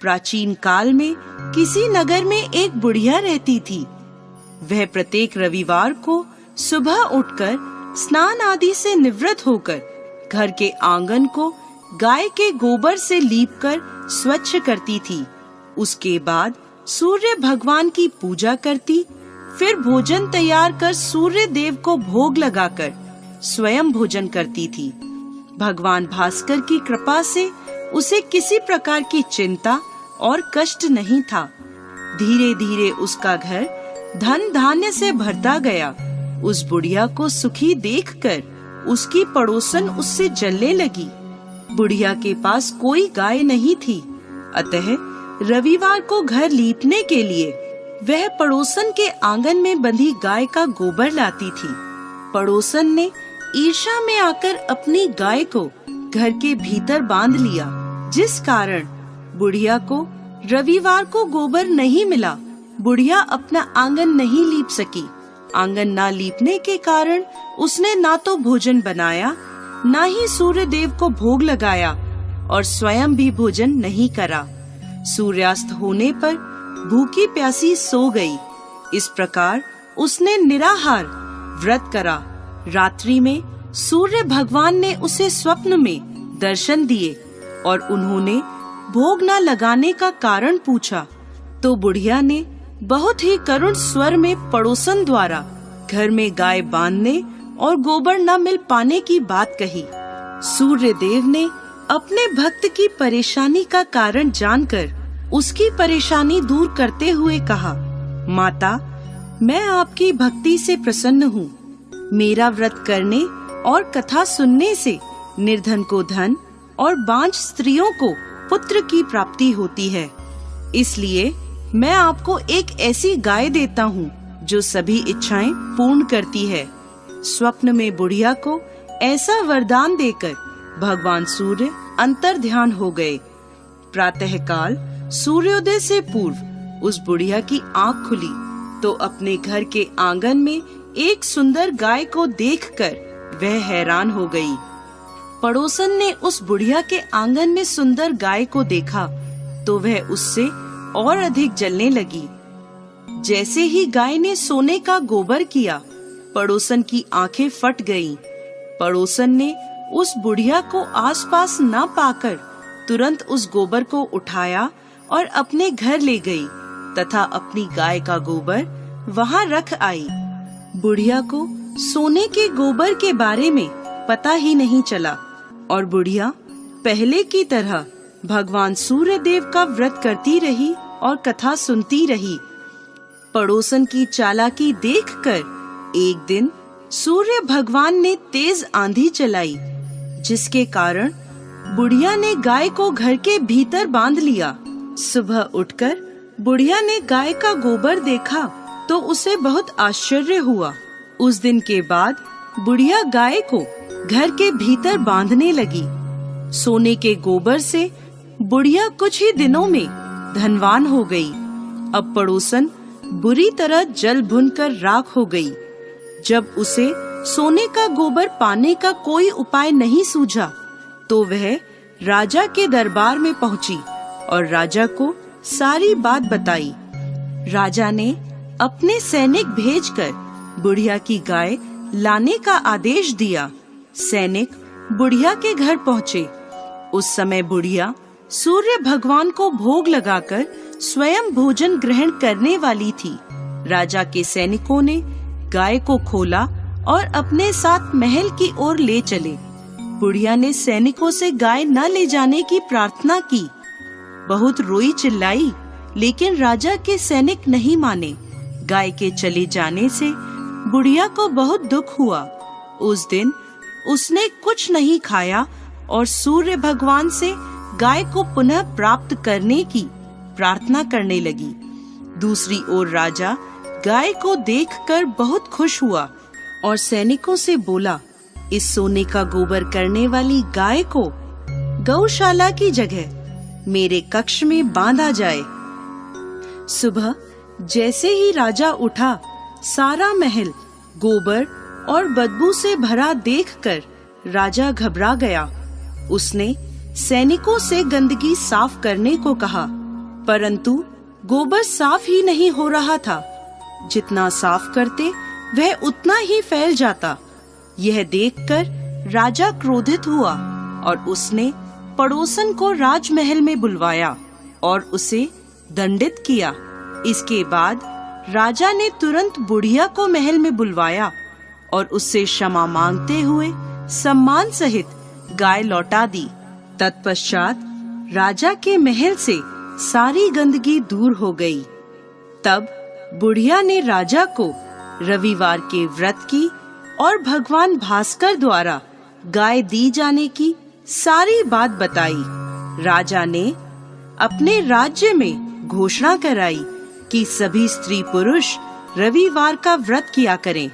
प्राचीन काल में किसी नगर में एक बुढ़िया रहती थी। वह प्रत्येक रविवार को सुबह उठकर स्नान आदि से निवृत्त होकर घर के आंगन को गाय के गोबर से लीपकर स्वच्छ करती थी। उसके बाद सूर्य भगवान की पूजा करती, फिर भोजन तैयार कर सूर्य देव को भोग लगाकर स्वयं भोजन करती थी। भगवान भास्कर की कृपा से उसे किसी प्रकार की चिंता और कष्ट नहीं था। धीरे धीरे उसका घर धन धान्य से भरता गया। उस बुढ़िया को सुखी देखकर उसकी पड़ोसन उससे जलने लगी। बुढ़िया के पास कोई गाय नहीं थी, अतः रविवार को घर लीपने के लिए वह पड़ोसन के आंगन में बंधी गाय का गोबर लाती थी। पड़ोसन ने ईर्ष्या में आकर अपनी गाय को घर के भीतर बांध लिया, जिस कारण बुढ़िया को रविवार को गोबर नहीं मिला। बुढ़िया अपना आंगन नहीं लीप सकी। आंगन ना लीपने के कारण उसने ना तो भोजन बनाया, ना ही सूर्य देव को भोग लगाया और स्वयं भी भोजन नहीं करा। सूर्यास्त होने पर भूखी प्यासी सो गई। इस प्रकार उसने निराहार व्रत करा। रात्रि में सूर्य भगवान ने उसे स्वप्न में दर्शन दिए और उन्होंने भोग न लगाने का कारण पूछा, तो बुढ़िया ने बहुत ही करुण स्वर में पड़ोसन द्वारा घर में गाय बांधने और गोबर न मिल पाने की बात कही। सूर्य देव ने अपने भक्त की परेशानी का कारण जानकर उसकी परेशानी दूर करते हुए कहा, माता, मैं आपकी भक्ति से प्रसन्न हूँ। मेरा व्रत करने और कथा सुनने से निर्धन को धन और बांझ स्त्रियों को पुत्र की प्राप्ति होती है। इसलिए मैं आपको एक ऐसी गाय देता हूँ जो सभी इच्छाएं पूर्ण करती है। स्वप्न में बुढ़िया को ऐसा वरदान देकर भगवान सूर्य अंतर ध्यान हो गए। प्रातःकाल सूर्योदय से पूर्व उस बुढ़िया की आँख खुली तो अपने घर के आंगन में एक सुंदर गाय को देखकर वह हैरान हो गई। पड़ोसन ने उस बुढ़िया के आंगन में सुंदर गाय को देखा तो वह उससे और अधिक जलने लगी। जैसे ही गाय ने सोने का गोबर किया, पड़ोसन की आंखें फट गईं। पड़ोसन ने उस बुढ़िया को आसपास न पाकर तुरंत उस गोबर को उठाया और अपने घर ले गई तथा अपनी गाय का गोबर वहां रख आई। बुढ़िया को सोने के गोबर के बारे में पता ही नहीं चला और बुढ़िया पहले की तरह भगवान सूर्य देव का व्रत करती रही और कथा सुनती रही। पड़ोसन की चालाकी देखकर एक दिन सूर्य भगवान ने तेज आंधी चलाई, जिसके कारण बुढ़िया ने गाय को घर के भीतर बांध लिया। सुबह उठकर बुढ़िया ने गाय का गोबर देखा तो उसे बहुत आश्चर्य हुआ। उस दिन के बाद बुढ़िया गाय को घर के भीतर बांधने लगी। सोने के गोबर से बुढ़िया कुछ ही दिनों में धनवान हो गई। अब पड़ोसन बुरी तरह जल भुनकर राख हो गई। जब उसे सोने का गोबर पाने का कोई उपाय नहीं सूझा तो वह राजा के दरबार में पहुंची और राजा को सारी बात बताई। राजा ने अपने सैनिक भेजकर बुढ़िया की गाय लाने का आदेश दिया। सैनिक बुढ़िया के घर पहुँचे। उस समय बुढ़िया सूर्य भगवान को भोग लगाकर स्वयं भोजन ग्रहण करने वाली थी। राजा के सैनिकों ने गाय को खोला और अपने साथ महल की ओर ले चले। बुढ़िया ने सैनिकों से गाय न ले जाने की प्रार्थना की। बहुत रोई चिल्लाई, लेकिन राजा के सैनिक नहीं माने। गाय के चले जाने से बुढ़िया को बहुत दुख हुआ। उस दिन उसने कुछ नहीं खाया और सूर्य भगवान से गाय को पुनः प्राप्त करने की प्रार्थना करने लगी। दूसरी ओर राजा गाय को देखकर बहुत खुश हुआ और सैनिकों से बोला, इस सोने का गोबर करने वाली गाय को गौशाला की जगह मेरे कक्ष में बांधा जाए। सुबह जैसे ही राजा उठा, सारा महल गोबर और बदबू से भरा देखकर राजा घबरा गया। उसने सैनिकों से गंदगी साफ करने को कहा परंतु गोबर साफ ही नहीं हो रहा था। जितना साफ करते वह उतना ही फैल जाता। यह देखकर राजा क्रोधित हुआ और उसने पड़ोसन को राजमहल में बुलवाया और उसे दंडित किया। इसके बाद राजा ने तुरंत बुढ़िया को महल में बुलवाया और उससे क्षमा मांगते हुए सम्मान सहित गाय लौटा दी। तत्पश्चात राजा के महल से सारी गंदगी दूर हो गई। तब बुढ़िया ने राजा को रविवार के व्रत की और भगवान भास्कर द्वारा गाय दी जाने की सारी बात बताई। राजा ने अपने राज्य में घोषणा कराई कि सभी स्त्री पुरुष रविवार का व्रत किया करें।